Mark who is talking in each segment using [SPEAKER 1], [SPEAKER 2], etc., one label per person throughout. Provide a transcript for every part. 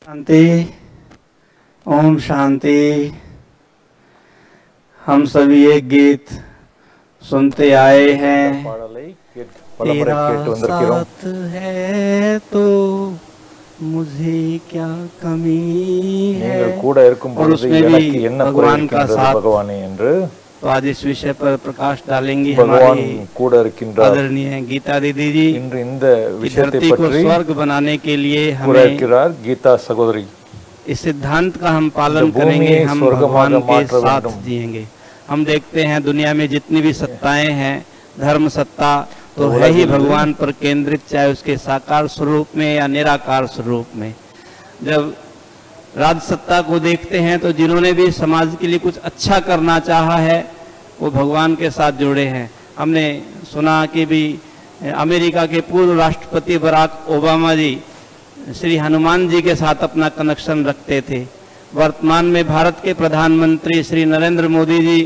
[SPEAKER 1] शांति। ओम शांति। हम सभी एक गीत सुनते आए हैं। तेरा साथ है तो मुझे क्या कमी है। और उसमें भी भगवान का साथ। तो आज इस विषय पर प्रकाश डालेंगी हमारी आदरणीय गीता दीदी जी। धरती को स्वर्ग बनाने के लिए हमें
[SPEAKER 2] गीता सहोदरी
[SPEAKER 1] इस सिद्धांत का हम पालन करेंगे, हम भगवान के साथ जिएंगे। हम देखते हैं दुनिया में जितनी भी सत्ताएं हैं, धर्म सत्ता तो है ही भगवान पर केंद्रित, चाहे उसके साकार स्वरूप में या निराकार स्वरूप में। जब राज सत्ता को देखते हैं तो जिन्होंने भी समाज के लिए कुछ अच्छा करना चाहा है वो भगवान के साथ जुड़े हैं। हमने सुना कि भी अमेरिका के पूर्व राष्ट्रपति बराक ओबामा जी श्री हनुमान जी के साथ अपना कनेक्शन रखते थे। वर्तमान में भारत के प्रधानमंत्री श्री नरेंद्र मोदी जी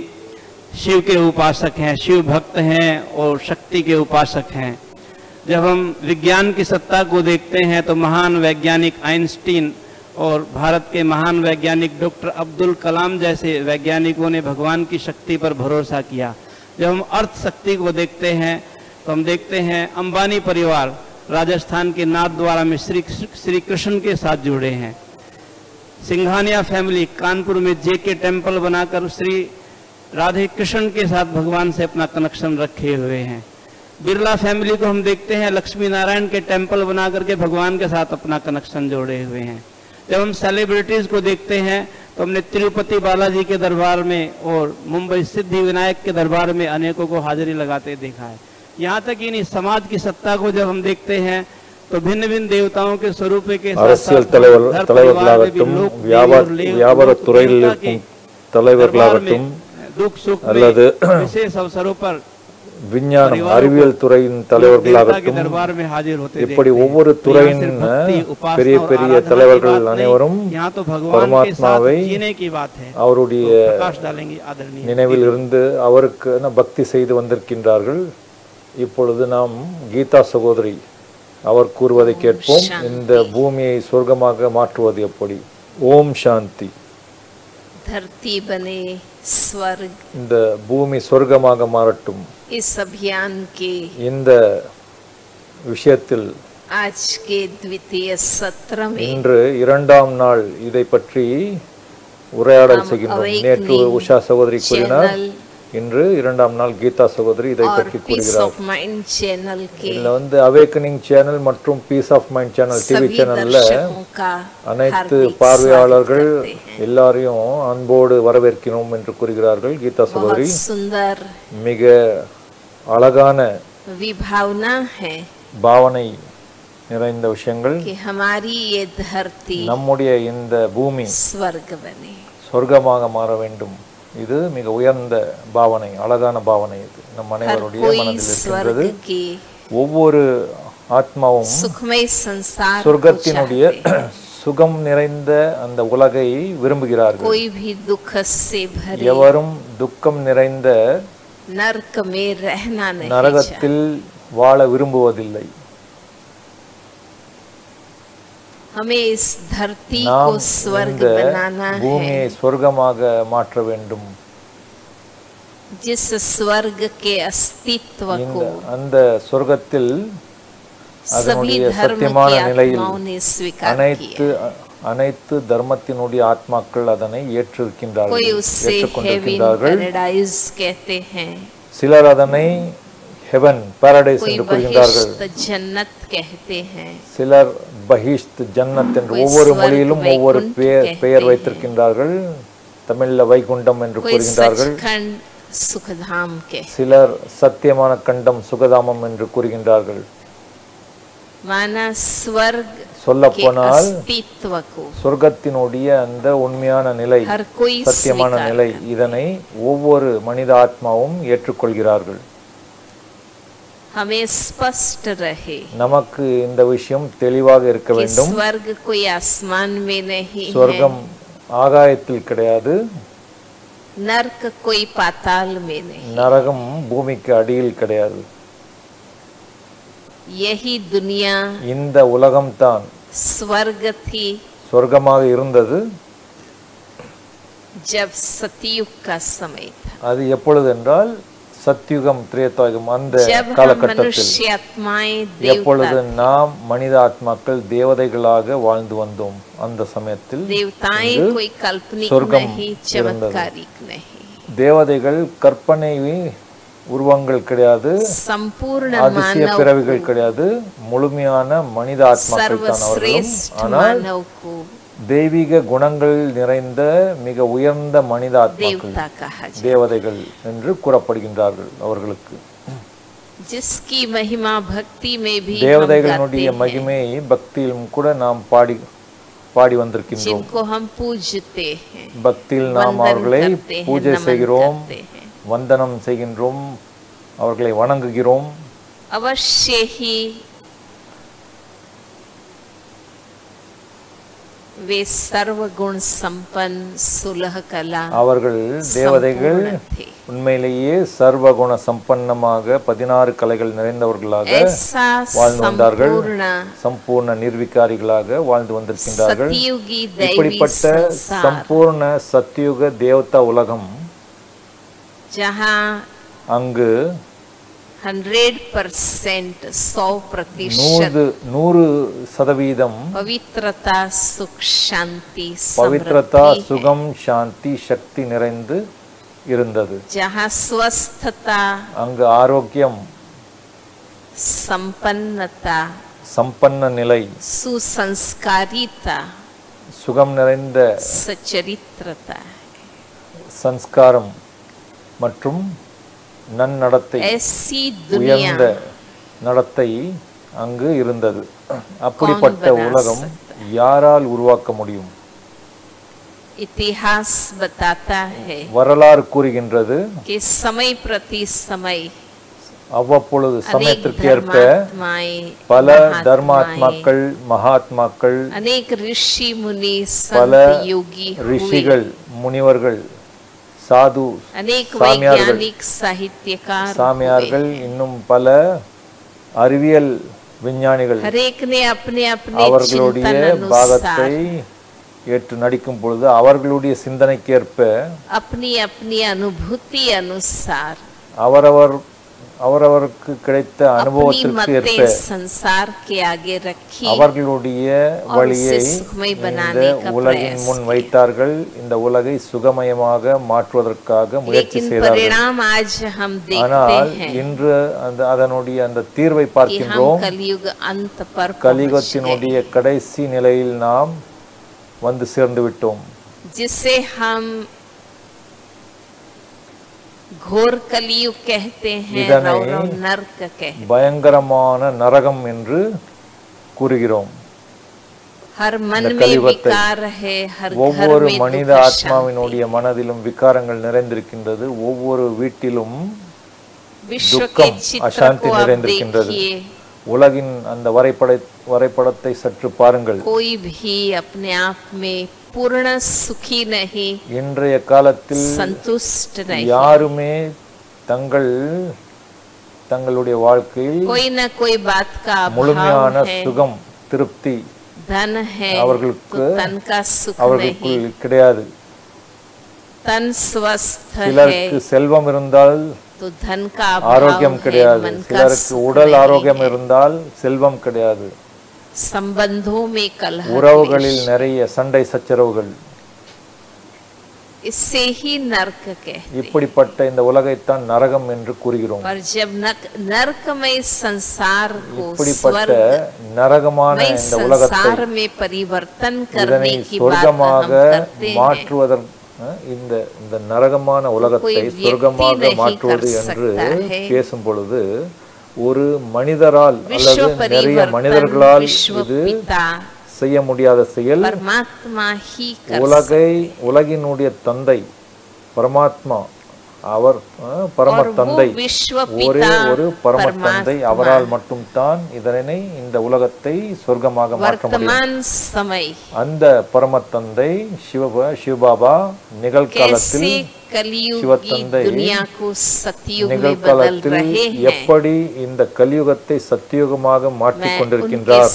[SPEAKER 1] शिव के उपासक हैं, शिव भक्त हैं और शक्ति के उपासक हैं। जब हम विज्ञान की सत्ता को देखते हैं तो महान वैज्ञानिक आइंस्टीन और भारत के महान वैज्ञानिक डॉक्टर अब्दुल कलाम जैसे वैज्ञानिकों ने भगवान की शक्ति पर भरोसा किया। जब हम अर्थ शक्ति को देखते हैं तो हम देखते हैं अंबानी परिवार राजस्थान के नाथद्वारा में श्री कृष्ण के साथ जुड़े हैं। सिंघानिया फैमिली कानपुर में जेके टेम्पल बनाकर श्री राधे कृष्ण के साथ भगवान से अपना कनेक्शन रखे हुए हैं। बिरला फैमिली को हम देखते हैं लक्ष्मी नारायण के टेम्पल बना करके भगवान के साथ अपना कनेक्शन जोड़े हुए हैं। जब हम सेलिब्रिटीज को देखते हैं तो हमने तिरुपति बालाजी के दरबार में और मुंबई सिद्धि विनायक के दरबार में अनेकों को हाजिरी लगाते देखा है। यहाँ तक ही नहीं, समाज की सत्ता को जब हम देखते हैं तो भिन्न भिन्न देवताओं के स्वरूप के दुख सुख विशेष अवसरों पर
[SPEAKER 2] விஞ்ஞானம் அறிவியல் துறையின் தலைவர்களாகட்டும் இப்படி ஒவ்வொரு துறையின் பெரிய பெரிய தலைவர்கள் அனைவரும் பரமாத்மாவை அவருடைய நினைவில் இருந்து அவருக்கு பக்தி செய்து வந்திருக்கின்றார்கள். இப்பொழுது நாம் கீதா சகோதரி அவர் கூறுவதை கேட்போம். இந்த பூமியை சொர்க்கமாக மாற்றுவது எப்படி? ஓம் சாந்தி.
[SPEAKER 3] धरती बने स्वर्ग,
[SPEAKER 2] இந்த பூமி சொர்க்கமாக மாறட்டும்.
[SPEAKER 3] इस अभियान के
[SPEAKER 2] இந்த விஷயத்தில்
[SPEAKER 3] आज के द्वितीय सत्र में
[SPEAKER 2] இன்று இரண்டாம் நாள் இதை பற்றி உரையாடல் செய்கின்றோம். நேற்று உஷா சகோதரி கூறினார், இன்று இரண்டாம் நாள் கீதா சகோதரி இதை பற்றி கூறுகிறார். இதுல அவேக்கனிங் சேனல் மற்றும் peace of mind channel TV சேனல்ல அனைத்து பார்வையாளர்கள் எல்லாரையும் அன்போடு வரவேற்கிறோம் என்று கூறுகிறார்கள். கீதா சகோதரி மிக அழகான பாவனை நிறைந்த விஷயங்கள். நம்முடைய இந்த பூமி சொர்க்கமாக மாற வேண்டும். இது மிக உயர்ந்த பாவனை, அழகான பாவனை. இது நம் அனைவருடைய மனதில் இருக்கிறது. ஒவ்வொரு ஆத்மாவும் சொர்க்கத்தினுடைய சுகம் நிறைந்த அந்த உலகை விரும்புகிறார்கள். எவரும் துக்கம் நிறைந்த நரகத்தில் வாழ விரும்புவதில்லை.
[SPEAKER 3] हमें इस धरती को स्वर्ग बनाना है,
[SPEAKER 2] பூமியை சொர்க்கமாக மாற்ற வேண்டும்.
[SPEAKER 3] जिस स्वर्ग के अस्तित्व को
[SPEAKER 2] அந்த சொர்க்கத்தில் அதனுடைய சத்தியமான நிலையில் அனைத்து தர்மத்தினுடைய ஆத்மாக்கள் அதனை ஏற்றிருக்கின்றார்கள், ஏற்றுக்கொண்டிருக்கின்றார்கள். சிலர் அதனை हेवन पैराडाइस என்று கூறுகின்றார்கள்.
[SPEAKER 3] जन्नत कहते हैं.
[SPEAKER 2] சிலர் பஹிஷ்த் ஜன்னத் என்று ஒவ்வொரு மொழியிலும் ஒவ்வொரு பெயர் வைத்திருக்கின்றார்கள். தமிழ்ல வைகுண்டம் என்று கூறுகின்றார்கள்.
[SPEAKER 3] सुखधाम के
[SPEAKER 2] சிலர் சத்தியமான கண்டம் சுகதாமம் என்று கூறுகின்றார்கள்.
[SPEAKER 3] माना स्वर्ग
[SPEAKER 2] சொல்லப்போனால் சொர்க்கத்தினுடைய அந்த உண்மையான நிலை, சத்தியமான நிலை, இதனை ஒவ்வொரு மனித ஆத்மாவும் ஏற்றுக்கொள்கிறார்கள்.
[SPEAKER 3] हमें स्पष्ट रहे,
[SPEAKER 2] நமக்கு இந்த விஷயம் தெளிவாக இருக்க வேண்டும்.
[SPEAKER 3] स्वर्ग कोई आसमान में नहीं है,
[SPEAKER 2] சொர்க்கம் ஆகாயத்தில் கிடையாது.
[SPEAKER 3] नरक कोई पाताल में नहीं,
[SPEAKER 2] நரகம் பூமிக்கு அடியில் கிடையாது.
[SPEAKER 3] यही दुनिया
[SPEAKER 2] இந்த உலகம் தான்
[SPEAKER 3] स्वर्ग थी,
[SPEAKER 2] சொர்க்கமாக இருந்தது.
[SPEAKER 3] जब सतयुग का समय था,
[SPEAKER 2] அது எப்பொழுது என்றால் சத்யுகம் திரேதாயுகம் அந்த காலகட்டத்தில் எப்பொழுது நாம் மனித ஆத்மாக்கள் தேவதைகளாக வாழ்ந்து வந்தோம் அந்த சமயத்தில் சொர்க்கம் இருந்தது. தேவதைகள் கற்பனை உருவங்கள் கிடையாது, அதிசய பிறவிகள் கிடையாது, முழுமையான மனித ஆத்மாக்கள் தான் அவர்களும். ஆனால் தெய்வீக குணங்கள் நிறைந்த மிக உயர்ந்த மனித ஆத்மாக்கள் தேவதைகள் என்று கூறப்படுகின்றார்கள் அவர்களுக்கு. தேவதைகளுடைய மகிமையை பக்தியிலும் கூட நாம் பாடி வந்திருக்கின்றோம். பக்தியில் நாம் அவர்களை பூஜை செய்கிறோம், வந்தனம் செய்கின்றோம், அவர்களை வணங்குகிறோம்.
[SPEAKER 3] वे सर्वगुण संपन्न सुलह कला
[SPEAKER 2] அவர்கள் தேவதைகள் உண்மையிலேயே சர்வகுண சம்பன்னமாக 16 கலைகள் நிறைந்தவர்களாக வாழ்ந்து வந்தார்கள். சம்பூர்ண நிர்விகாரிகளாக வாழ்ந்து வந்திருக்கின்றார்கள். இப்படிப்பட்ட சம்பூர்ண சத்யுக தேவதா உலகம் அங்கு
[SPEAKER 3] 100%
[SPEAKER 2] 100%
[SPEAKER 3] पवित्रता सुख शांति
[SPEAKER 2] पवित्रता सुगम शांति शक्ति நிறைந்து இருந்தது.
[SPEAKER 3] जहाँ स्वस्थता
[SPEAKER 2] அங்கு ஆரோக்கியம்,
[SPEAKER 3] संपन्नता,
[SPEAKER 2] संपन्न நிலை,
[SPEAKER 3] सुसंस्कारिता,
[SPEAKER 2] சுகம் நிறைந்த
[SPEAKER 3] सचरित्रता,
[SPEAKER 2] संस्काரம் மற்றும் நன்னடத்தை, உயர்ந்த நடத்தை அங்கு இருந்தது. அப்படிப்பட்ட உலகம் யாரால் உருவாக்க முடியும்?
[SPEAKER 3] इतिहास बताता है,
[SPEAKER 2] வரலாறு கூறுகின்றது,
[SPEAKER 3] कि समय प्रति समय
[SPEAKER 2] அவ்வப்பொழுது சமயத்திற்கு ஏற்ப பல தர்மாத்மாக்கள், மகாத்மாக்கள்,
[SPEAKER 3] अनेक ऋषि मुनि,
[SPEAKER 2] பல
[SPEAKER 3] संत योगी,
[SPEAKER 2] ரிஷிகள், முனிவர்கள், சாது,
[SPEAKER 3] अनेक वैज्ञानिक साहित्यकार,
[SPEAKER 2] சாமியார்கள், இன்னும் பல அறிவியல் விஞ்ஞானிகள்
[SPEAKER 3] हर एक ने अपने अपने
[SPEAKER 2] அவர்களுடைய பாகத்தை ஏற்று நடிக்கும் பொழுது அவர்களுடைய சிந்தனைக்கேற்ப
[SPEAKER 3] अपनी अपनी अनुभूति अनुसार
[SPEAKER 2] அவரவருக்கு கிடைத்த அனுபவத்திற்கு ஏற்ப
[SPEAKER 3] संसार के आगे रखी,
[SPEAKER 2] அவர்களுடைய வழியை இந்த உலகின் முன் வைத்தார்கள். இந்த உலகை சுகமயமாக மாற்றுவதற்காக முயற்சி செய்தார்கள். ஆனால் இன்று அதனுடைய அந்த தீர்வை பார்க்கின்றோம். கலியுகத்தினுடைய கடைசி நிலையில் நாம் வந்து சேர்ந்து விட்டோம்.
[SPEAKER 3] जिसे हम घोर कलियुग कहते हैं, नरक कहते हैं,
[SPEAKER 2] பயங்கரமான நரகம் என்று கூறுகிறோம்.
[SPEAKER 3] हर मन में विकार है, हर घर
[SPEAKER 2] ஒவ்வொரு
[SPEAKER 3] में
[SPEAKER 2] மனித ஆத்மாவினுடைய மனதிலும் விகாரங்கள் நிறைந்திருக்கின்றது. ஒவ்வொரு வீட்டிலும் துக்கம், அசாந்தி நிறைந்திருக்கின்றது. உலகின் அந்த வரைபடத்தை சற்று பாருங்கள்.
[SPEAKER 3] कोई भी अपने आप में पूर्ण सुखी नहीं,
[SPEAKER 2] இன்றைய காலத்தில்
[SPEAKER 3] संतुष्ट नहीं,
[SPEAKER 2] யாருமே தங்களுடைய வாழ்க்கையில்
[SPEAKER 3] कोई न कोई बात का
[SPEAKER 2] முழுமையான
[SPEAKER 3] अभाव है,
[SPEAKER 2] சுகம், திருப்தி
[SPEAKER 3] धन है
[SPEAKER 2] அவர்களுக்கு
[SPEAKER 3] तो तन का सुख
[SPEAKER 2] அவர்களுக்குள்
[SPEAKER 3] नहीं,
[SPEAKER 2] கிடையாது.
[SPEAKER 3] तन स्वस्थ है
[SPEAKER 2] சிலருக்கு செல்வம் இருந்தால்
[SPEAKER 3] तो धन का अभाव
[SPEAKER 2] ஆரோக்கியம்
[SPEAKER 3] है,
[SPEAKER 2] கிடையாது.
[SPEAKER 3] मन का
[SPEAKER 2] சிலருக்கு
[SPEAKER 3] सुख
[SPEAKER 2] உடல்
[SPEAKER 3] नहीं
[SPEAKER 2] ஆரோக்கியம்
[SPEAKER 3] है,
[SPEAKER 2] இருந்தால் செல்வம் கிடையாது.
[SPEAKER 3] संबंधों में कलह,
[SPEAKER 2] உறவுகளில் நிறைய சண்டை சச்சரவுகள்.
[SPEAKER 3] इससे ही नरक कहते हैं।
[SPEAKER 2] இப்படிப்பட்ட இந்த உலகைத்தான் நரகம் என்று கூறுகிறோம்.
[SPEAKER 3] पर जब नरकमय संसार को
[SPEAKER 2] இப்படிப்பட்ட நரகமான இந்த உலகத்தை
[SPEAKER 3] संसार में परिवर्तन करने की बात हम
[SPEAKER 2] சொர்க்கமாக
[SPEAKER 3] करते हैं,
[SPEAKER 2] மாற்றுவதற்கு இந்த நரகமான உலகத்தை சொர்க்கமாக மாற்றுவது என்று பேசும் பொழுது ஒரு மனிதரால் அல்லது நிறைய மனிதர்களால் இது செய்ய முடியாத செயல். உலகினுடைய தந்தை பரமாத்மா, அவர் பரம தந்தை, ஒரே ஒரு பரம தந்தை, அவரால் மட்டும் தான் இதனை இந்த உலகத்தை சொர்க்கமாக மாற்ற முடியும். அந்த பரம தந்தை சிவபாபா நிகழ்காலத்தில் சிவத்தந்தை நிகழ்காலத்தில் எப்படி இந்த கலியுகத்தை சத்தியுகமாக மாற்றிக் கொண்டிருக்கின்றார்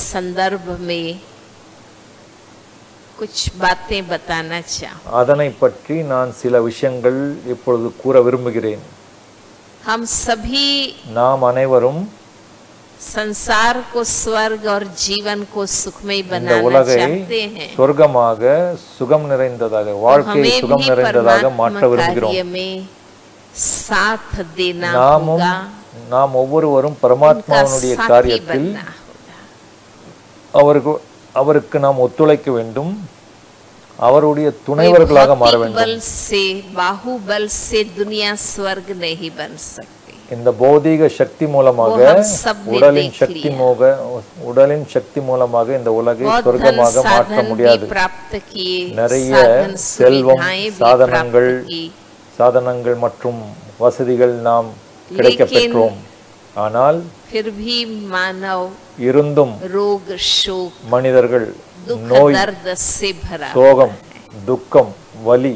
[SPEAKER 3] कुछ बातें बताना चाहूँ।
[SPEAKER 2] அதனை பற்றி நான் சில விஷயங்கள் இப்பொழுது கூற விரும்புகிறேன்.
[SPEAKER 3] हम सभी
[SPEAKER 2] நாம் அனைவரும்
[SPEAKER 3] संसार को स्वर्ग और जीवन को सुखमय
[SPEAKER 2] இந்த
[SPEAKER 3] बनाना
[SPEAKER 2] உலகை
[SPEAKER 3] चाहते हैं।
[SPEAKER 2] சொர்க்கமாக சுகம் நிறைந்ததாக வாழ்க்கையை சுகம் நிறைந்ததாக மாற்ற விரும்புகிறோம்.
[SPEAKER 3] कार्य में साथ देना
[SPEAKER 2] நாமும்
[SPEAKER 3] होगा,
[SPEAKER 2] நாம் ஒவ்வொருவரும் பரமாத்மாவினுடைய
[SPEAKER 3] साथी
[SPEAKER 2] காரியத்தில்
[SPEAKER 3] बनना होगा।
[SPEAKER 2] அவருக்கு நாம் ஒத்துழைக்க வேண்டும், அவருடைய துணைவர்களாக மாற
[SPEAKER 3] भौतिक
[SPEAKER 2] வேண்டும்.
[SPEAKER 3] बल से बाहुबल से दुनिया स्वर्ग नहीं बन सकती।
[SPEAKER 2] இந்த பௌதீக சக்தி மூலமாக உடலின் சக்தி மூலமாக இந்த உலகை சொர்க்கமாக மாற்ற முடியாது. நிறைய செல்வம், சாதனங்கள் மற்றும் வசதிகள் நாம் கிடைக்க பெற்றோம். ஆனால்
[SPEAKER 3] फिर भी मानव
[SPEAKER 2] இருந்தும்
[SPEAKER 3] रोग शोक
[SPEAKER 2] மனிதர்கள்
[SPEAKER 3] दुख
[SPEAKER 2] நோய்,
[SPEAKER 3] दर्द से भरा
[SPEAKER 2] சோகம், துக்கம், வலி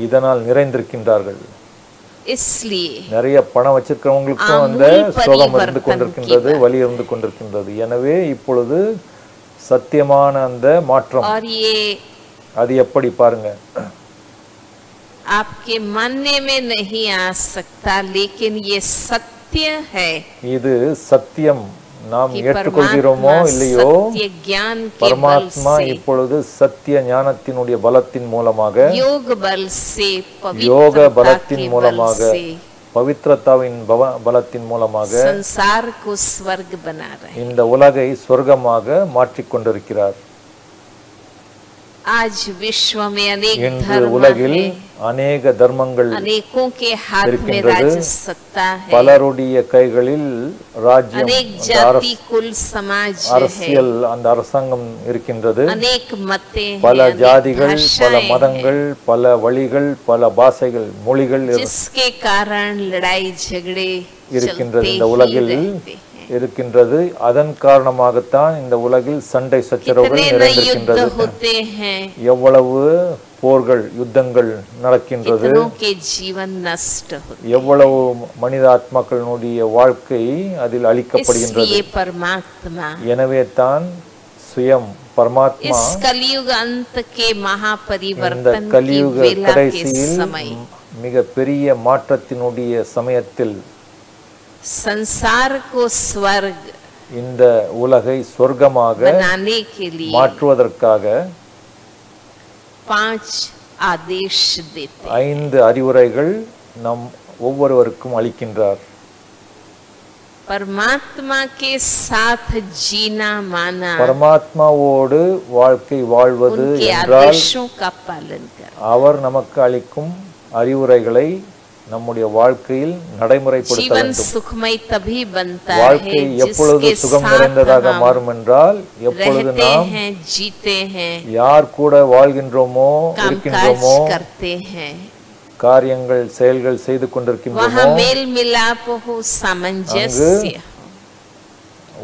[SPEAKER 2] இதனால் நிறைந்திருக்கின்றார்கள்.
[SPEAKER 3] इसलिए
[SPEAKER 2] நிறைய பணம் வச்சிருக்கிறவங்களுக்கும் அந்த சோகம் இருந்து கொண்டிருக்கின்றது, வலி இருந்து கொண்டிருக்கின்றது. எனவே இப்பொழுது சத்தியமான அந்த மாற்றம்
[SPEAKER 3] और ये
[SPEAKER 2] அது எப்படி பாருங்க,
[SPEAKER 3] आपके मानने में नहीं आ सकता, लेकिन ये सत्य है
[SPEAKER 2] இது சத்தியம். நாம்
[SPEAKER 3] कि
[SPEAKER 2] ஏற்றுக்கொள்கிறோமோ
[SPEAKER 3] परमात्मा
[SPEAKER 2] இல்லையோ,
[SPEAKER 3] सत्य ज्ञान के बल
[SPEAKER 2] பரமாத்மா
[SPEAKER 3] से,
[SPEAKER 2] இப்பொழுது சத்திய ஞானத்தினுடைய பலத்தின் மூலமாக,
[SPEAKER 3] योग बल से,
[SPEAKER 2] யோக
[SPEAKER 3] पवित्रता
[SPEAKER 2] பலத்தின்
[SPEAKER 3] के बल
[SPEAKER 2] மூலமாக,
[SPEAKER 3] से
[SPEAKER 2] பவித்ரதாவின் பலத்தின் மூலமாக
[SPEAKER 3] संसार को स्वर्ग बना रहे हैं।
[SPEAKER 2] இந்த உலகை சொர்க்கமாக மாற்றிக் கொண்டிருக்கிறார்.
[SPEAKER 3] आज विश्व में अनेक
[SPEAKER 2] இன்று
[SPEAKER 3] धर्म
[SPEAKER 2] உலகில்
[SPEAKER 3] हैं,
[SPEAKER 2] அநேக தர்மங்கள்
[SPEAKER 3] अनेकों के हाथ में
[SPEAKER 2] இருக்கின்றது.
[SPEAKER 3] राज सत्ता है,
[SPEAKER 2] பலருடைய கைகளில் ராஜ்யம்,
[SPEAKER 3] अनेक
[SPEAKER 2] அந்த
[SPEAKER 3] जाति कुल समाज है,
[SPEAKER 2] அரசியல், அந்த அரசாங்கம் இருக்கின்றது.
[SPEAKER 3] अनेक मतें हैं,
[SPEAKER 2] பல
[SPEAKER 3] अनेक
[SPEAKER 2] ஜாதிகள், பல
[SPEAKER 3] भाषाएं
[SPEAKER 2] மதங்கள், பல வழிகள், பல பாஷைகள், மொழிகள்
[SPEAKER 3] हैं, जिसके कारण लड़ाई झगड़े
[SPEAKER 2] இருக்கின்றது.
[SPEAKER 3] चलते
[SPEAKER 2] இந்த
[SPEAKER 3] ही
[SPEAKER 2] உலகில்
[SPEAKER 3] रहते हैं।
[SPEAKER 2] இருக்கின்றது. அதன் காரணமாகத்தான் இந்த உலகில் சண்டை சச்சரவுகள்
[SPEAKER 3] कितने न युद्ध
[SPEAKER 2] நிறைந்திருக்கின்றது.
[SPEAKER 3] होते हैं,
[SPEAKER 2] எவ்வளவு போர்கள், யுத்தங்கள் நடக்கின்றது.
[SPEAKER 3] कितनों के जीवन नष्ट होते हैं।
[SPEAKER 2] எவ்வளவு மனித ஆத்மாக்களுடைய வாழ்க்கை அதில் அழிக்கப்படுகின்றது.
[SPEAKER 3] इसलिए परमात्मा
[SPEAKER 2] எனவே தான் சுயம் பரமாத்மா
[SPEAKER 3] इस कलयुग अंत के
[SPEAKER 2] இந்த
[SPEAKER 3] महापरिवर्तन की
[SPEAKER 2] கலியுக
[SPEAKER 3] वेला के
[SPEAKER 2] கடைசியில்
[SPEAKER 3] समय
[SPEAKER 2] மிக பெரிய மாற்றத்தினுடைய சமயத்தில்
[SPEAKER 3] संसार को स्वर्ग
[SPEAKER 2] இந்த உலகை சொர்க்கமாக
[SPEAKER 3] बनाने के लिए
[SPEAKER 2] மாற்றுவதற்காக
[SPEAKER 3] 5 आदेश देते हैं।
[SPEAKER 2] 5 அறிவுரைகள் நம் ஒவ்வொருவருக்கும் அளிக்கின்றார்.
[SPEAKER 3] परमात्मा के साथ जीना माना,
[SPEAKER 2] பரமாத்மாவோடு வாழ்க்கை வாழ்வது
[SPEAKER 3] उनके
[SPEAKER 2] என்றால்
[SPEAKER 3] आदेशों का पालन कर,
[SPEAKER 2] அவர் நமக்கு அளிக்கும் அறிவுரைகளை நம்முடைய வாழ்க்கையில் நடைமுறைப்படுத்த
[SPEAKER 3] जीवन
[SPEAKER 2] வேண்டும்.
[SPEAKER 3] सुखमय तभी बनता
[SPEAKER 2] வாழ்க்கை
[SPEAKER 3] है
[SPEAKER 2] எப்பொழுது
[SPEAKER 3] जिसके
[SPEAKER 2] சுகம்
[SPEAKER 3] साथ
[SPEAKER 2] நிறைந்ததாக
[SPEAKER 3] हम
[SPEAKER 2] மாறும் என்றால் எப்பொழுது
[SPEAKER 3] रहते
[SPEAKER 2] நாம்
[SPEAKER 3] हैं, जीते हैं,
[SPEAKER 2] யார் கூட வாழ்கின்றோமோ,
[SPEAKER 3] कामकाज
[SPEAKER 2] இருக்கின்றோமோ,
[SPEAKER 3] करते हैं,
[SPEAKER 2] காரியங்கள் செயல்கள் செய்து
[SPEAKER 3] वहाँ
[SPEAKER 2] கொண்டிருக்கின்றோமோ,
[SPEAKER 3] मेल मिलाप हो, सामंजस्य,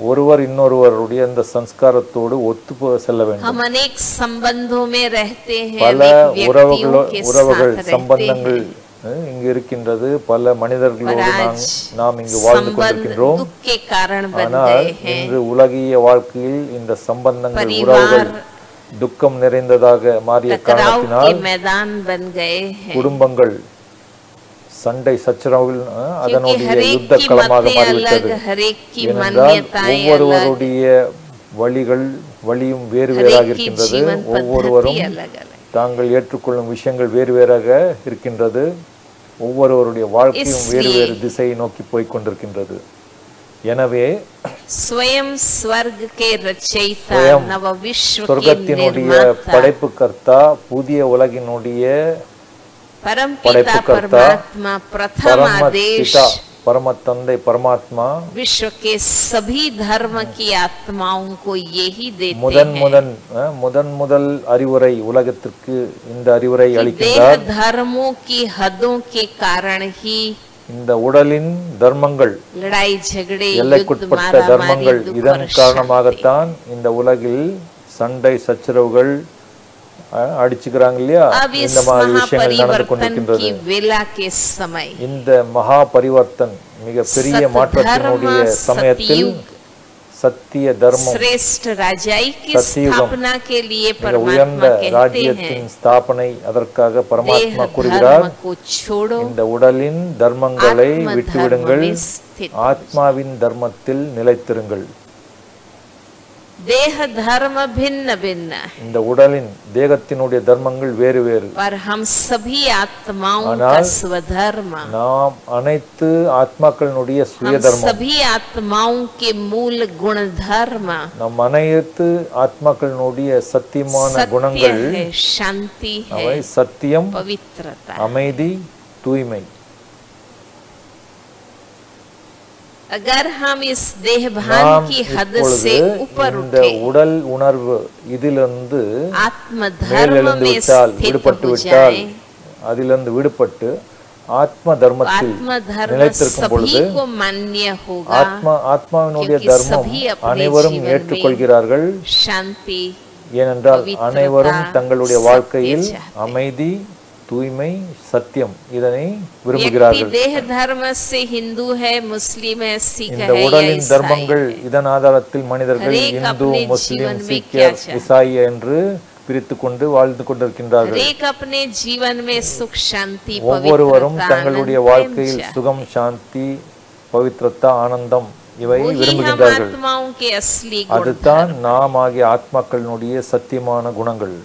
[SPEAKER 2] ஒருவர் இன்னொருவருடைய இந்த சம்ஸ்காரத்தோடு ஒத்து செல்ல வேண்டும்.
[SPEAKER 3] हम अनेक संबंधों में रहते हैं,
[SPEAKER 2] பல
[SPEAKER 3] अनेक व्यक्तियों के
[SPEAKER 2] உறவுகள்,
[SPEAKER 3] साथ रहते
[SPEAKER 2] சம்பந்தங்கள்
[SPEAKER 3] हैं,
[SPEAKER 2] இங்கு இருக்கின்றது. பல மனிதர்களோடு
[SPEAKER 3] पर आज
[SPEAKER 2] நாம் இங்கு வாழ்ந்து
[SPEAKER 3] संबंध
[SPEAKER 2] கொண்டிருக்கின்றோம்.
[SPEAKER 3] दुख के कारण बन
[SPEAKER 2] ஆனால்
[SPEAKER 3] गए हैं।
[SPEAKER 2] இன்று உலகிய வாழ்க்கையில் இந்த சம்பந்தங்கள்,
[SPEAKER 3] परिवार
[SPEAKER 2] உறவுகள் துக்கம் நிறைந்ததாக மாறிய
[SPEAKER 3] टकराव के
[SPEAKER 2] காரணத்தினால்
[SPEAKER 3] मैदान बन गए हैं,
[SPEAKER 2] குடும்பங்கள் சண்டை சச்சரவுகள்
[SPEAKER 3] क्योंकि
[SPEAKER 2] அதனுடைய
[SPEAKER 3] हर एक
[SPEAKER 2] யுத்த
[SPEAKER 3] की
[SPEAKER 2] களமாக
[SPEAKER 3] मतें
[SPEAKER 2] மாறிவிட்டது.
[SPEAKER 3] अलग, हर एक की
[SPEAKER 2] ஏனென்றால்
[SPEAKER 3] मान्यताएं अलग,
[SPEAKER 2] ஒவ்வொருவருடைய வழியும் வேறு
[SPEAKER 3] हर
[SPEAKER 2] வேறாக
[SPEAKER 3] एक की
[SPEAKER 2] இருக்கின்றது.
[SPEAKER 3] जीवन
[SPEAKER 2] ஒவ்வொருவரும்
[SPEAKER 3] पद्धति अलग अलग।
[SPEAKER 2] தாங்கள் ஏற்றுக்கொள்ளும் விஷயங்கள் வேறு வேறாக இருக்கின்றது. ஒவ்வொருவருடைய வாழ்க்கையும் வேறு வேறு திசையை நோக்கி போய்க் கொண்டிருக்கின்றது. எனவே
[SPEAKER 3] स्वयं स्वर्ग के रचयिता,
[SPEAKER 2] स्वयं
[SPEAKER 3] नव विश्व के
[SPEAKER 2] சொர்க்கத்தினுடைய
[SPEAKER 3] निर्माता,
[SPEAKER 2] படைப்பு கர்த்தா, புதிய உலகினுடைய
[SPEAKER 3] परम
[SPEAKER 2] படைப்பு
[SPEAKER 3] पिता
[SPEAKER 2] கர்த்தா,
[SPEAKER 3] परमात्मा प्रथम
[SPEAKER 2] பரம
[SPEAKER 3] आदेश
[SPEAKER 2] பிதா, பரம தந்தை பரமாத்மா
[SPEAKER 3] विश्व के सभी धर्म की आत्माओं को यही देते
[SPEAKER 2] முதன் முதல் அறிவுரை உலகத்திற்கு இந்த அறிவுரை
[SPEAKER 3] हैं कि देह
[SPEAKER 2] அளிக்கின்றார்.
[SPEAKER 3] धर्मों की हदों के कारण ही
[SPEAKER 2] இந்த உடலின் தர்மங்கள்,
[SPEAKER 3] लड़ाई झगड़े, युद्ध,
[SPEAKER 2] எல்லைக்குட்பட்ட
[SPEAKER 3] मारामारी,
[SPEAKER 2] தர்மங்கள்,
[SPEAKER 3] दुख
[SPEAKER 2] இதன்
[SPEAKER 3] और शांति।
[SPEAKER 2] காரணமாகத்தான் இந்த உலகில் சண்டை சச்சரவுகள் அடிச்சுக்கிறாங்க இல்லையா,
[SPEAKER 3] अब इस
[SPEAKER 2] இந்த மாதிரி விஷயங்கள் நடந்து
[SPEAKER 3] महापरिवर्तन
[SPEAKER 2] கொண்டிருக்கின்றது.
[SPEAKER 3] की वेला के समय
[SPEAKER 2] இந்த மகா பரிவர்த்தன், மிக பெரிய மாற்றத்தினுடைய சமயத்தில் சத்திய தர்மம்
[SPEAKER 3] श्रेष्ठ राजाई की
[SPEAKER 2] सत्ययुगम
[SPEAKER 3] स्थापना के लिए
[SPEAKER 2] மிக உயர்ந்த
[SPEAKER 3] परमात्मा कहते
[SPEAKER 2] ராஜ்யத்தின்
[SPEAKER 3] हैं
[SPEAKER 2] ஸ்தாபனை அதற்காக பரமாத்மா
[SPEAKER 3] देह
[SPEAKER 2] கூறுகிறார்
[SPEAKER 3] धर्म को छोड़ो
[SPEAKER 2] இந்த உடலின் தர்மங்களை
[SPEAKER 3] आत्म
[SPEAKER 2] விட்டுவிடுங்கள்
[SPEAKER 3] धर्म में स्थित हो
[SPEAKER 2] ஆத்மாவின் தர்மத்தில் நிலைத்திருங்கள்
[SPEAKER 3] देह धर्म भिन्न भिन्न है
[SPEAKER 2] இந்த உடலின் தேகத்தினுடைய தர்மங்கள் வேறு வேறு
[SPEAKER 3] पर हम सभी आत्माओं का
[SPEAKER 2] ஆனால்
[SPEAKER 3] स्वधर्म
[SPEAKER 2] நாம் அனைத்து ஆத்மாக்களினுடைய சுய
[SPEAKER 3] हम
[SPEAKER 2] தர்மம்
[SPEAKER 3] सभी आत्माओं के मूल गुण धर्म
[SPEAKER 2] நம் அனைத்து ஆத்மாக்களினுடைய சத்தியமான
[SPEAKER 3] सत्य
[SPEAKER 2] குணங்கள்
[SPEAKER 3] है शांति है
[SPEAKER 2] அவை சத்தியம்
[SPEAKER 3] पवित्रता
[SPEAKER 2] அமைதி தூய்மை
[SPEAKER 3] अगर हम इस देह भान
[SPEAKER 2] நாம்
[SPEAKER 3] की हद
[SPEAKER 2] இப்பொழுது
[SPEAKER 3] से ऊपर
[SPEAKER 2] இந்த
[SPEAKER 3] उठे
[SPEAKER 2] உடல் உணர்வு இதிலிருந்து
[SPEAKER 3] आत्म धर्म
[SPEAKER 2] மேலெழுந்து
[SPEAKER 3] में
[SPEAKER 2] விட்டால்
[SPEAKER 3] स्थित
[SPEAKER 2] விடுபட்டு
[SPEAKER 3] हो
[SPEAKER 2] விட்டால்
[SPEAKER 3] जाए
[SPEAKER 2] அதிலிருந்து விடுபட்டு ஆத்ம தர்மத்தில்
[SPEAKER 3] आत्म धर्म
[SPEAKER 2] நிலைத்திருக்கும் பொழுது
[SPEAKER 3] सभी को मान्य होगा
[SPEAKER 2] ஆத்மாவினுடைய
[SPEAKER 3] क्योंकि
[SPEAKER 2] தர்மம்
[SPEAKER 3] सभी अपने
[SPEAKER 2] அனைவரும்
[SPEAKER 3] जीवन में
[SPEAKER 2] ஏற்றுக்கொள்கிறார்கள்
[SPEAKER 3] शांति
[SPEAKER 2] ஏனென்றால்
[SPEAKER 3] पवित्रता,
[SPEAKER 2] அனைவரும் தங்களுடைய வாழ்க்கையில்
[SPEAKER 3] सत्य चाहते हैं।
[SPEAKER 2] அமைதி தூய்மை சத்தியம் இதனை
[SPEAKER 3] व्यक्ति
[SPEAKER 2] விரும்புகிறார்கள்
[SPEAKER 3] देह धर्म से हिंदू है मुस्लिम है सिख
[SPEAKER 2] இந்த
[SPEAKER 3] है या
[SPEAKER 2] உடலின்
[SPEAKER 3] ईसाई
[SPEAKER 2] தர்மங்கள்
[SPEAKER 3] है
[SPEAKER 2] இதன் ஆதாரத்தில் மனிதர்கள்
[SPEAKER 3] हरेक
[SPEAKER 2] இந்து
[SPEAKER 3] अपने
[SPEAKER 2] முஸ்லிம்
[SPEAKER 3] जीवन में
[SPEAKER 2] சீக்கியர்
[SPEAKER 3] क्या चाहते हैं?
[SPEAKER 2] இசாய் என்று பிரித்து கொண்டு வாழ்ந்து கொண்டிருக்கின்றார்கள்
[SPEAKER 3] हरेक अपने जीवन में सुख शांति
[SPEAKER 2] ஒவ்வொருவரும்
[SPEAKER 3] पवित्रता
[SPEAKER 2] தங்களுடைய
[SPEAKER 3] आनंद,
[SPEAKER 2] வாழ்க்கையில்
[SPEAKER 3] प्रेम
[SPEAKER 2] சுகம் சாந்தி பவித்ரத்தா ஆனந்தம் இவை
[SPEAKER 3] वही हम
[SPEAKER 2] விரும்புகின்றார்கள்
[SPEAKER 3] आत्माओं के असली गुण
[SPEAKER 2] அதுதான் நாம் ஆகிய ஆத்மாக்களினுடைய சத்தியமான குணங்கள்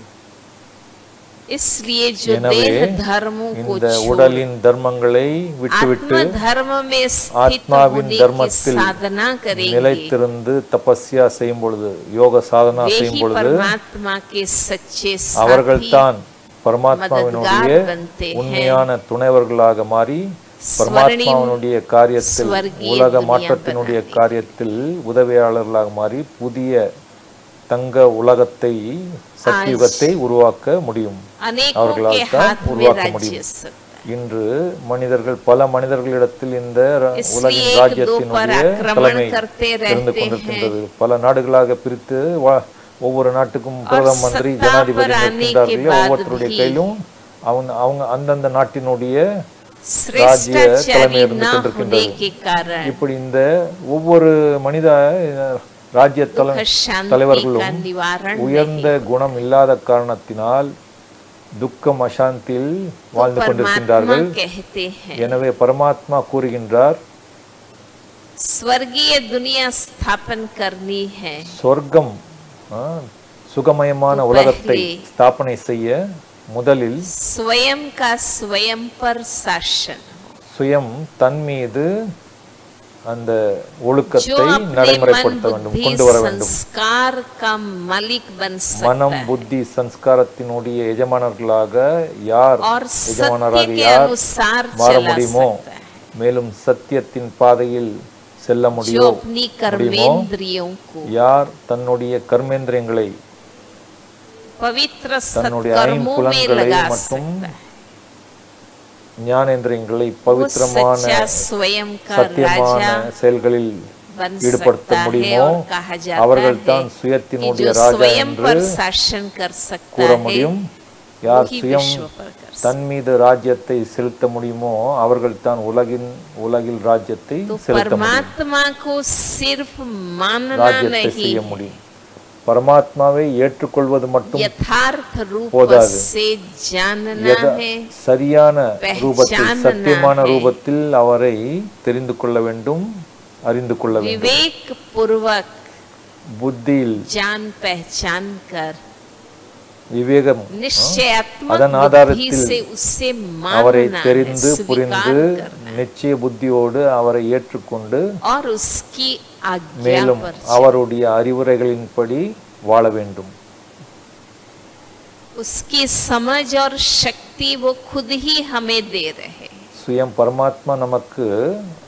[SPEAKER 3] इसलिए जो
[SPEAKER 2] எனவே
[SPEAKER 3] देह धर्मों को
[SPEAKER 2] இந்த
[SPEAKER 3] छोड़
[SPEAKER 2] உடலின் தர்மங்களை விட்டுவிட்டு
[SPEAKER 3] आत्म धर्म में स्थित
[SPEAKER 2] ஆத்மாவின்
[SPEAKER 3] होने की
[SPEAKER 2] தர்மத்தில்
[SPEAKER 3] साधना करेंगे
[SPEAKER 2] நிலைத்திருந்து தபஸ்யா செய்யும் பொழுது யோக சாதனா
[SPEAKER 3] वे
[SPEAKER 2] செய்யும்
[SPEAKER 3] ही
[SPEAKER 2] பொழுது
[SPEAKER 3] परमात्मा के सच्चे साथी
[SPEAKER 2] அவர்கள்தான் பரமாத்மாவினுடைய
[SPEAKER 3] मददगार बनते हैं।
[SPEAKER 2] உண்மையான துணைவர்களாக மாறி பரமாத்மாவினுடைய காரியத்தில்
[SPEAKER 3] स्वर्गीय
[SPEAKER 2] உலக
[SPEAKER 3] दुनिया
[SPEAKER 2] மாற்றத்தினுடைய
[SPEAKER 3] बनाने।
[SPEAKER 2] காரியத்தில் உதவியாளர்களாக மாறி புதிய தங்க உலகத்தை சத்தியுகத்தை உருவாக்க முடியும்
[SPEAKER 3] अनेकों के
[SPEAKER 2] அவர்களால் தான்
[SPEAKER 3] हाथ में
[SPEAKER 2] உருவாக்க
[SPEAKER 3] राज्य
[SPEAKER 2] முடியும்
[SPEAKER 3] सत्ता
[SPEAKER 2] இன்று மனிதர்கள் பல மனிதர்களிடத்தில் இந்த
[SPEAKER 3] इसलिए
[SPEAKER 2] உலகின்
[SPEAKER 3] एक दो पर
[SPEAKER 2] ராஜ்யத்தினுடைய
[SPEAKER 3] आक्रमण
[SPEAKER 2] தலைமை
[SPEAKER 3] करते
[SPEAKER 2] இருந்து
[SPEAKER 3] रहते हैं
[SPEAKER 2] கொண்டிருக்கின்றது பல நாடுகளாக பிரித்து ஒவ்வொரு நாட்டுக்கும் பிரதம மந்திரி
[SPEAKER 3] सत्ता
[SPEAKER 2] ஜனாதிபதி
[SPEAKER 3] पर आने
[SPEAKER 2] இருக்கின்றார்கள்
[SPEAKER 3] के बाद
[SPEAKER 2] ஒவ்வொருத்தருடைய
[SPEAKER 3] भी
[SPEAKER 2] கையிலும் அவங்க அந்தந்த நாட்டினுடைய
[SPEAKER 3] श्रेष्ठाचारी
[SPEAKER 2] தலைமை இருந்து
[SPEAKER 3] न होने
[SPEAKER 2] கொண்டிருக்கின்றது
[SPEAKER 3] के कारण
[SPEAKER 2] இப்படி இந்த ஒவ்வொரு மனித ராஜ்ய
[SPEAKER 3] दुख शांति का
[SPEAKER 2] தலைவர்களும்
[SPEAKER 3] निवारण
[SPEAKER 2] உயர்ந்த குணம் இல்லாத காரணத்தினால் துக்கம் அசாந்தியில் வாழ்ந்து
[SPEAKER 3] परमात्मा
[SPEAKER 2] கொண்டிருக்கின்றார்கள்
[SPEAKER 3] कहते हैं
[SPEAKER 2] எனவே பரமாத்மா கூறுகின்றார்
[SPEAKER 3] स्वर्गीय दुनिया स्थापन करनी है
[SPEAKER 2] சொர்க்கம் சுகமயமான உலகத்தை ஸ்தாபனை செய்ய முதலில்
[SPEAKER 3] स्वयं का स्वयं पर शासन
[SPEAKER 2] சுயம் தன் மீது அந்த
[SPEAKER 3] जो
[SPEAKER 2] ஒழுக்கத்தை
[SPEAKER 3] अपने
[SPEAKER 2] நடைமுறைப்படுத்த
[SPEAKER 3] मन
[SPEAKER 2] வேண்டும்
[SPEAKER 3] बुद्धि
[SPEAKER 2] கொண்டு வர வேண்டும்
[SPEAKER 3] संस्कार का मालिक बन सकता
[SPEAKER 2] மனம்
[SPEAKER 3] है
[SPEAKER 2] புத்தி சன்ஸ்காரத்தினுடைய எஜமானர்களாக யார்
[SPEAKER 3] और
[SPEAKER 2] எஜமானராக
[SPEAKER 3] सत्य के
[SPEAKER 2] யார்
[SPEAKER 3] अनुसार
[SPEAKER 2] மாற
[SPEAKER 3] चला
[SPEAKER 2] முடியுமோ
[SPEAKER 3] सकता है
[SPEAKER 2] மேலும் சத்தியத்தின் பாதையில் செல்ல
[SPEAKER 3] जो
[SPEAKER 2] முடியுமோ
[SPEAKER 3] अपनी कर्मेंद्रियों को
[SPEAKER 2] யார் தன்னுடைய கர்மேந்திரியங்களை
[SPEAKER 3] पवित्र
[SPEAKER 2] தன்னுடைய
[SPEAKER 3] सत्कर्मों में
[SPEAKER 2] ஐம்புலன்களை
[SPEAKER 3] लगा
[SPEAKER 2] மற்றும்
[SPEAKER 3] सकता है
[SPEAKER 2] ஞானேந்திரியங்களை
[SPEAKER 3] वो
[SPEAKER 2] பவித்திரமான
[SPEAKER 3] सच्चा स्वयं का
[SPEAKER 2] சத்தியமான
[SPEAKER 3] राजा
[SPEAKER 2] செயல்களில்
[SPEAKER 3] बन
[SPEAKER 2] ஈடுபடுத்த
[SPEAKER 3] सकता है
[SPEAKER 2] முடியுமோ
[SPEAKER 3] और कहा जाता
[SPEAKER 2] அவர்கள்
[SPEAKER 3] है
[SPEAKER 2] தான்
[SPEAKER 3] कि
[SPEAKER 2] சுயத்தினுடைய
[SPEAKER 3] जो
[SPEAKER 2] ராஜா
[SPEAKER 3] स्वयं
[SPEAKER 2] என்று
[SPEAKER 3] पर शासन कर सकता
[SPEAKER 2] கூற
[SPEAKER 3] है
[SPEAKER 2] முடியும் யார்
[SPEAKER 3] वही
[SPEAKER 2] சுயம்
[SPEAKER 3] विश्व पर कर सकता
[SPEAKER 2] தன் மீது ராஜ்யத்தை செலுத்த முடியுமோ அவர்கள் தான் உலகில் ராஜ்யத்தை
[SPEAKER 3] है। तो
[SPEAKER 2] செலுத்த முடியும்
[SPEAKER 3] परमात्मा को सिर्फ मानना
[SPEAKER 2] ராஜ்யத்தை செய்ய
[SPEAKER 3] नहीं
[SPEAKER 2] முடியும் பரமாத்மாவை ஏற்றுக்கொள்வது மட்டும்
[SPEAKER 3] यथार्थ रूप
[SPEAKER 2] போதாது
[SPEAKER 3] से जानना है
[SPEAKER 2] சரியான ரூபத்தில்
[SPEAKER 3] पहचानना
[SPEAKER 2] சத்தியமான
[SPEAKER 3] है।
[SPEAKER 2] ரூபத்தில் அவரை தெரிந்து கொள்ள வேண்டும் அறிந்து கொள்ள வேண்டும்
[SPEAKER 3] विवेक पूर्वक
[SPEAKER 2] புத்தியில்
[SPEAKER 3] जान पहचान कर
[SPEAKER 2] விவேகம்
[SPEAKER 3] निश्चयात्मक
[SPEAKER 2] அதன்
[SPEAKER 3] बुद्धि
[SPEAKER 2] ஆதாரத்தில்
[SPEAKER 3] से उसे
[SPEAKER 2] அவரை
[SPEAKER 3] मानना है,
[SPEAKER 2] தெரிந்து புரிந்து
[SPEAKER 3] स्वीकार करना है
[SPEAKER 2] நிச்சய புத்தியோடு அவரை ஏற்றுக்கொண்டு
[SPEAKER 3] और उसकी आज्ञा
[SPEAKER 2] மேலும்
[SPEAKER 3] पर
[SPEAKER 2] அவருடைய அறிவுரைகளின்படி வாழ வேண்டும்
[SPEAKER 3] उसकी समझ और शक्ति वो खुद ही हमें दे रहे हैं।
[SPEAKER 2] சுயம் பரமாத்மா நமக்கு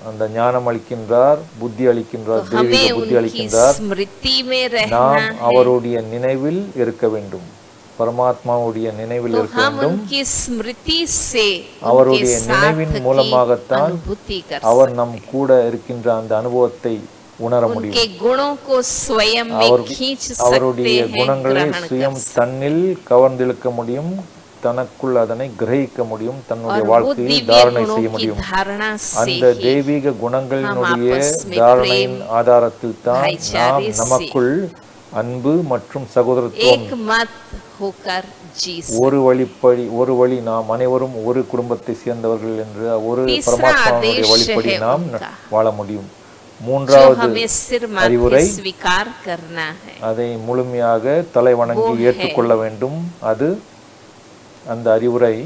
[SPEAKER 2] அந்த ஞானம் அளிக்கின்றார் புத்தி
[SPEAKER 3] तो
[SPEAKER 2] அளிக்கின்றார் தெய்வீக
[SPEAKER 3] हमें
[SPEAKER 2] புத்தி
[SPEAKER 3] उनकी
[SPEAKER 2] அளிக்கின்றார்
[SPEAKER 3] स्मृति में रहना
[SPEAKER 2] நாம்
[SPEAKER 3] है
[SPEAKER 2] அவருடைய நினைவில் இருக்க வேண்டும் பரமாத்மாவுடைய நினைவில்
[SPEAKER 3] तो
[SPEAKER 2] இருக்க
[SPEAKER 3] हम
[SPEAKER 2] வேண்டும்
[SPEAKER 3] उनकी स्मृति से
[SPEAKER 2] அவருடைய
[SPEAKER 3] उनके
[SPEAKER 2] நினைவின்
[SPEAKER 3] साथ की
[SPEAKER 2] மூலமாகத்தான்
[SPEAKER 3] अनुभूति कर
[SPEAKER 2] அவர்
[SPEAKER 3] सकते
[SPEAKER 2] நம் கூட இருக்கின்ற அந்த அனுபவத்தை உணர
[SPEAKER 3] हैं।
[SPEAKER 2] முடியும்
[SPEAKER 3] उनके गुणों को स्वयं में खींच सकते
[SPEAKER 2] அவருடைய
[SPEAKER 3] हैं,
[SPEAKER 2] குணங்களை
[SPEAKER 3] ग्रहण कर
[SPEAKER 2] சுயம்
[SPEAKER 3] सकते
[SPEAKER 2] தன்னில் கவர்ந்திழுக்க முடியும் தனக்குள் அதனை கிரகிக்க முடியும், தன்னுடைய வாழ்க்கையில் தாரணை செய்ய முடியும். அந்த தெய்வீக குணங்களினுடைய தாரணையின் ஆதாரத்தில் தான் நாம் நமக்குள் அன்பு மற்றும் சகோதரத்துவம் ஒரு வழி நாம் அனைவரும் ஒரு குடும்பத்தை சேர்ந்தவர்கள் என்று ஒரு பரமாத்மாவுடைய வழிப்படி நாம் வாழ முடியும். மூன்றாவது அறிவுரை, அதை முழுமையாக தலை வணங்கி ஏற்றுக்கொள்ள வேண்டும். அது அந்த அறிவுரை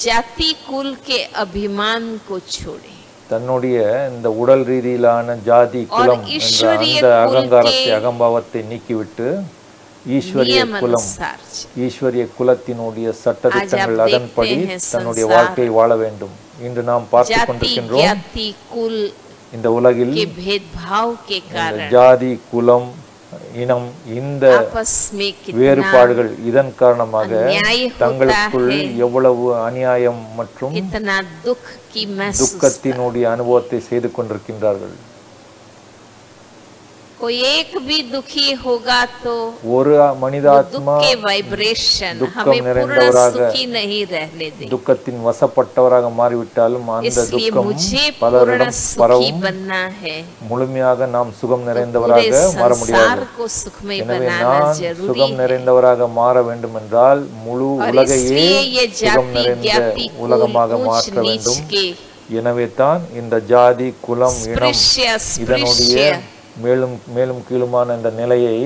[SPEAKER 3] जाति कुल के अभिमान को छोड़े,
[SPEAKER 2] தன்னுடைய இந்த உடல் ரீதியிலான ஜாதி குலம் என்ற அந்த அகங்காரத்தை அகம்பாவத்தை நீக்கிவிட்டு ஈஸ்வரிய குலத்தினுடைய சட்டதிட்டங்கள் அதன்படி தன்னுடைய வாழ்க்கையை வாழ வேண்டும். இன்று நாம் பார்த்துக் கொண்டிருக்கின்றோம், இந்த உலகில் ஜாதி குலம் இனம் இந்த வேறுபாடுகள் இதன் காரணமாக தங்களுக்குள் எவ்வளவு அநியாயம் மற்றும் துக்கத்தினுடைய அனுபவத்தை செய்து கொண்டிருக்கின்றார்கள்.
[SPEAKER 3] कोई एक भी दुखी होगा तो
[SPEAKER 2] ஒரு மனிதாத்மா துக்கம் நிறைந்தவராக துக்கத்தின் வசப்பட்டவராக மாறிவிட்டாலும் அந்த துக்கம் பலரிடம் பரவும். முழுமையாக நாம் சுகம் நிறைந்தவராக மாற முடியாது. எனவே நான் சுகம் நிறைந்தவராக மாற வேண்டும் என்றால் முழு உலகையே சுகம் நிறைந்த உலகமாக மாற்ற வேண்டும். எனவே தான் இந்த ஜாதி குலம் இனம் இதனுடைய மேலும் மேலும் கீழுமான இந்த நிலையை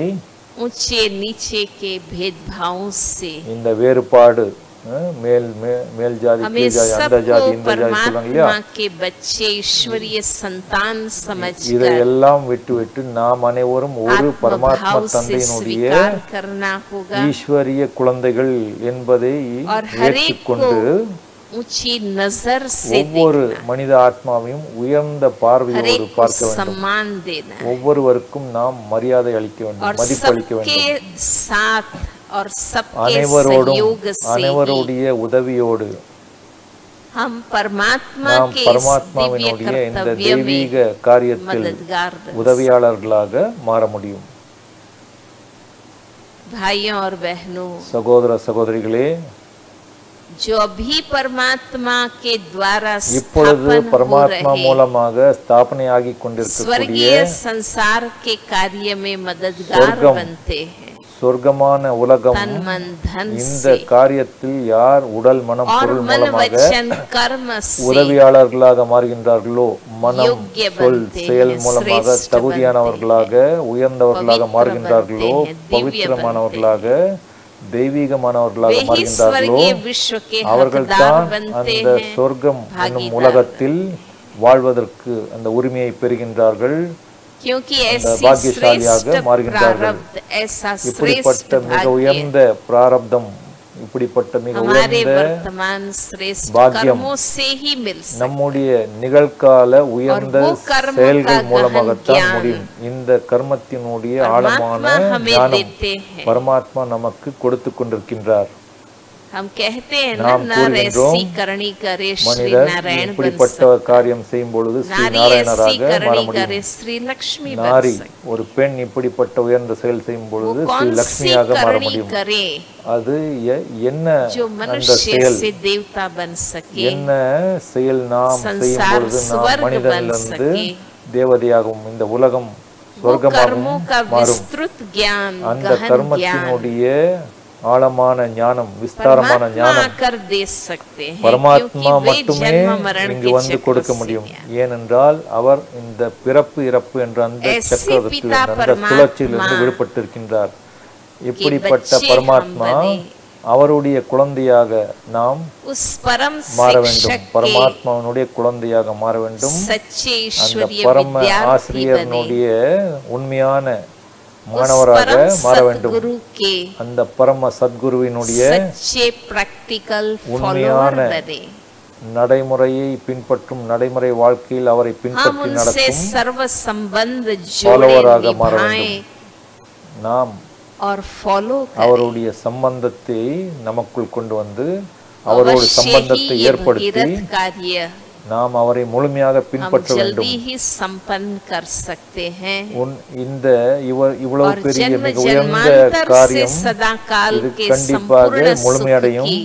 [SPEAKER 2] இந்த வேறுபாடு மேல் மேல் ஜாதி கீழ் ஜாதி அந்த ஜாதி இந்த ஜாதி சொல்றாங்க இல்லையா, இதையெல்லாம் விட்டு நாம் அனைவரும் ஒரு பரமாத்மா தந்தையினுடைய ஈஸ்வரிய குழந்தைகள் என்பதை ஏற்றுக்கொண்டு ஒவ்வொரு மனித ஆத்மாவையும் உயர்ந்த பார்வையோடு பார்க்க வேண்டும். ஒவ்வொருவருக்கும் நாம் மரியாதை அளிக்க வேண்டும், மதிப்பு அளிக்க வேண்டும். அனைவருடைய உதவியோடு நாம் பரமாத்மாவினுடைய இந்த தெய்வீக காரியத்தில் உதவியாளர்களாக மாற முடியும். சகோதர சகோதரிகளே,
[SPEAKER 3] जो अभी परमात्मा के द्वारा
[SPEAKER 2] இப்பொழுது பரமாத்மா மூலமாக ஸ்தாபனை ஆகிக் கொண்டிருக்கக்கூடிய
[SPEAKER 3] स्वर्गीय संसार के कार्य में मददगार बनते हैं.
[SPEAKER 2] சொர்க்கமான உலகம் இந்த காரியத்தில் யார் உடல் மனம் பொருள் மூலமாக உதவியாளர்களாக மாறுகின்றார்களோ, மனம் சொல் செயல் மூலமாக தகுதியானவர்களாக உயர்ந்தவர்களாக மாறுகின்றார்களோ, பவித்திரமானவர்களாக தெய்வீகமானவர்களாக மாறுகின்றார்களோ, அவர்கள்தான் அந்த சொர்க்கம் என்னும் உலகத்தில் வாழ்வதற்கு அந்த உரிமையை பெறுகின்றார்கள், பாக்கியசாலியாக மாறுகின்றார்கள். இப்படிப்பட்ட மிக உயர்ந்த பிராரப்தம், இப்படிப்பட்ட மிக உயர்ந்த பாக்கியம் நம்முடைய நிகழ்கால உயர்ந்த செயல்கள் மூலமாகத்தான் முடியும். இந்த கர்மத்தினுடைய ஆழமான ஞானம் பரமாத்மா நமக்கு கொடுத்து கொண்டிருக்கின்றார். நாம் கூறுகின்றோம், மனிதர் இப்படிப்பட்ட காரியம் செய்யும் பொழுது ஸ்ரீ நாராயணராக மாற முடியும். நாரி ஒரு பெண் இப்படிப்பட்ட உயர்ந்த செயல் செய்யும் பொழுது ஸ்ரீ லட்சுமியாக மாற முடியும். அது என்ன அந்த செயல், என்ன செயல் நாம் செய்யும் பொழுது நாம் மனிதனிலிருந்து தேவதையாகவும் இந்த உலகம் சொர்க்கமாகவும் மாறும். அந்த கர்மத்தினுடைய ஆழமான ஞானம், விஸ்தாரமான ஞானம் பரமாத்மா மட்டுமே இங்கு வந்து கொடுக்க முடியும். ஏனென்றால் அவர் இந்த பிறப்பு இறப்பு என்ற அந்த சக்கரத்தில் அந்த சுழற்சியிலிருந்து விடுபட்டிருக்கின்றார். இப்படிப்பட்ட பரமாத்மா அவருடைய குழந்தையாக நாம் மாற வேண்டும், பரமாத்மாவினுடைய குழந்தையாக மாற வேண்டும். அந்த பரம ஆசிரியனுடைய உண்மையான மாணவராக மாற வேண்டும். அந்த பரம சத்குருவினுடைய உண்மையான நடைமுறையை பின்பற்றும், நடைமுறை வாழ்க்கையில் அவரை பின்பற்றி நடக்கும் ஃபாலோவராக மாற வேண்டும். நாம் அவருடைய சம்பந்தத்தை நமக்குள் கொண்டு வந்து அவரோடு சம்பந்தத்தை ஏற்படுத்தி நாம் அவரை முழுமையாக பின்பற்ற வேண்டும்.
[SPEAKER 3] जल्दी ही संपन्न कर सकते हैं.
[SPEAKER 2] இந்த இவ்வளவு பெரிய மிக உயர்ந்த காரியம் இது கண்டிப்பாக முழுமையடையும்.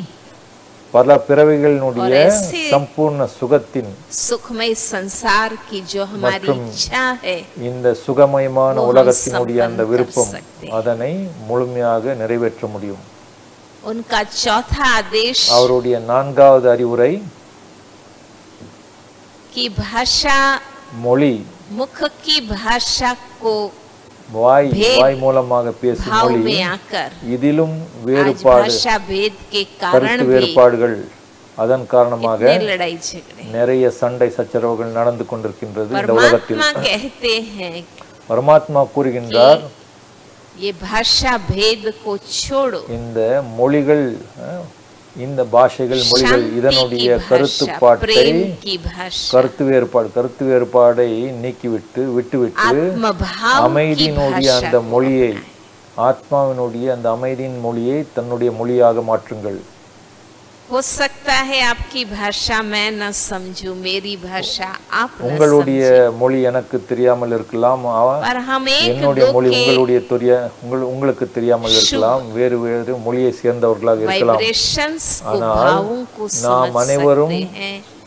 [SPEAKER 2] பல பிறவிகளினுடைய சம்பூர்ண சுகத்தின்
[SPEAKER 3] सुखमय संसार की जो हमारी इच्छा है
[SPEAKER 2] இந்த சுகமயமான உலகத்தினுடைய அந்த விருப்பம் அதனை முழுமையாக நிறைவேற்ற முடியும்.
[SPEAKER 3] उनका चौथा आदेश
[SPEAKER 2] அவருடைய நான்காவது அறிவுரை
[SPEAKER 3] की भाषा
[SPEAKER 2] மொழி
[SPEAKER 3] मुख की भाषा को
[SPEAKER 2] வாய் மூலமாக பேசும் மொழி இதிலும் வேறுபாடு கருத்து வேறுபாடுகள் அதன் காரணமாக நிறைய சண்டை சச்சரவுகள் நடந்து கொண்டிருக்கின்றது இந்த உலகத்தில். பரமாத்மா கூறுகின்றார் இந்த மொழிகள் இந்த பாஷைகள் மொழிகள் இதனுடைய கருத்துப்பாட்டை கருத்து வேறுபாடை நீக்கிவிட்டு விட்டுவிட்டு அமைதியினுடைய அந்த மொழியை ஆத்மாவினுடைய அந்த அமைதியின் மொழியை தன்னுடைய மொழியாக மாற்றுங்கள்.
[SPEAKER 3] हो सकता है आपकी भाषा मैं न समझूं, मेरी भाषा आप न
[SPEAKER 2] உங்களுடைய மொழி எனக்கு தெரியாமல் இருக்கலாம், என்னுடைய மொழி உங்களுக்கு தெரியாமல் இருக்கலாம், வேறு வேறு மொழியை சேர்ந்தவர்களாக இருக்கலாம். ஆனால் நாம் அனைவரும்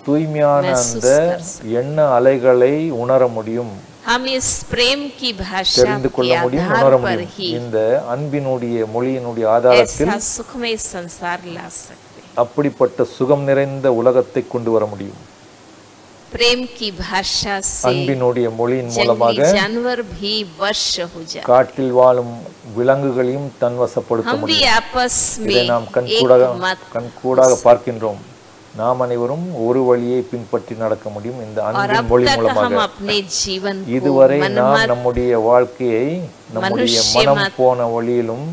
[SPEAKER 2] தூய்மையான அந்த எண்ண அலைகளை உணர முடியும், தெரிந்து கொள்ள முடியும், உணர முடியும். இந்த அன்பினுடைய மொழியினுடைய ஆதாரத்தில் அப்படிப்பட்ட சுகம் நிறைந்த உலகத்தை கொண்டு வர முடியும். அன்பினுடைய மொழியின் மூலமாக காட்டில் வாழும் விலங்குகளையும் தன்வசப்படுத்த முடியும். இதை நாம் கண்கூடாக பார்க்கின்றோம். நாம் அனைவரும் ஒரு வழியை பின்பற்றி நடக்க முடியும் இந்த அன்பின் மொழி மூலமாக. இதுவரை நாம் நம்முடைய வாழ்க்கையை நம்முடைய மனம் போன வழியிலும்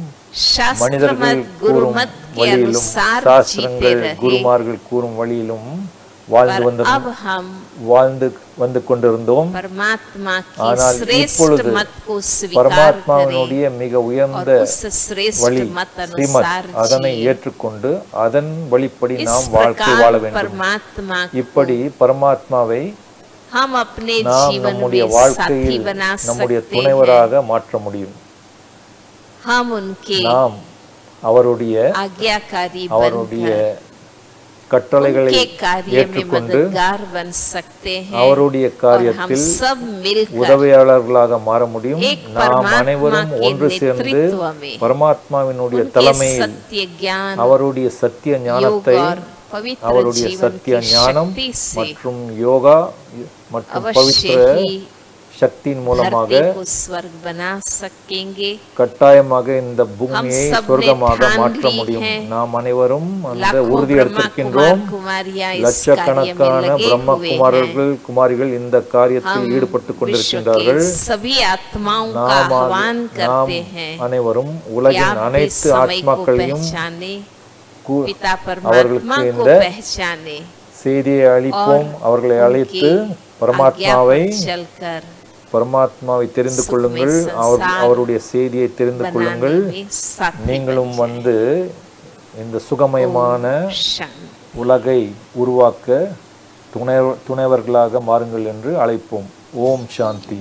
[SPEAKER 2] மனிதர்கள் கூறும் வழியிலும் சாஸ்திரங்கள் குருமார்கள் கூறும் வழியிலும் வாழ்ந்து வந்து கொண்டிருந்தோம். ஆனால் இப்பொழுது பரமாத்மாவினுடைய மிக உயர்ந்த வழி ஸ்ரீமத் அதனை ஏற்றுக்கொண்டு அதன் வழிப்படி நாம் வாழ்க்கை வாழ வேண்டும். இப்படி பரமாத்மாவை நாம் நம்முடைய வாழ்க்கையில் நம்முடைய துணைவராக மாற்ற முடியும். நாம் அவருடைய கட்டளைகளை ஏற்றுக்கொண்டு அவருடைய காரியத்தில் உதவியாளர்களாக மாற முடியும். நாம் அனைவரும் ஒன்று சேர்ந்து பரமாத்மாவினுடைய தலைமையில் அவருடைய சத்திய ஞானத்தை அவருடைய சத்திய ஞானம் மற்றும் யோகா மற்றும் பவித்திர சக்தியின் மூலமாக கட்டாயமாக இந்த பூமியை சொர்க்கமாக மாற்ற முடியும். நாம் அனைவரும் அந்த உறுதி எடுத்திருக்கின்றோம். லட்சக்கணக்கான பிரம்ம குமாரிகள் இந்த காரியத்தில் ஈடுபட்டு கொண்டிருக்கின்றார்கள். நாம் அனைவரும் உலகின் அனைத்து ஆத்மாக்களையும் அவர்களுக்கு இந்த செய்தியை அளிப்போம். அவர்களை அழைத்து பரமாத்மாவை தெரிந்து கொள்ளுங்கள், அவருடைய செய்தியை தெரிந்து கொள்ளுங்கள். நீங்களும் வந்து இந்த சுகமயமான உலகை உருவாக்க துணைவர்களாக மாறுங்கள் என்று அழைப்போம். ஓம் சாந்தி.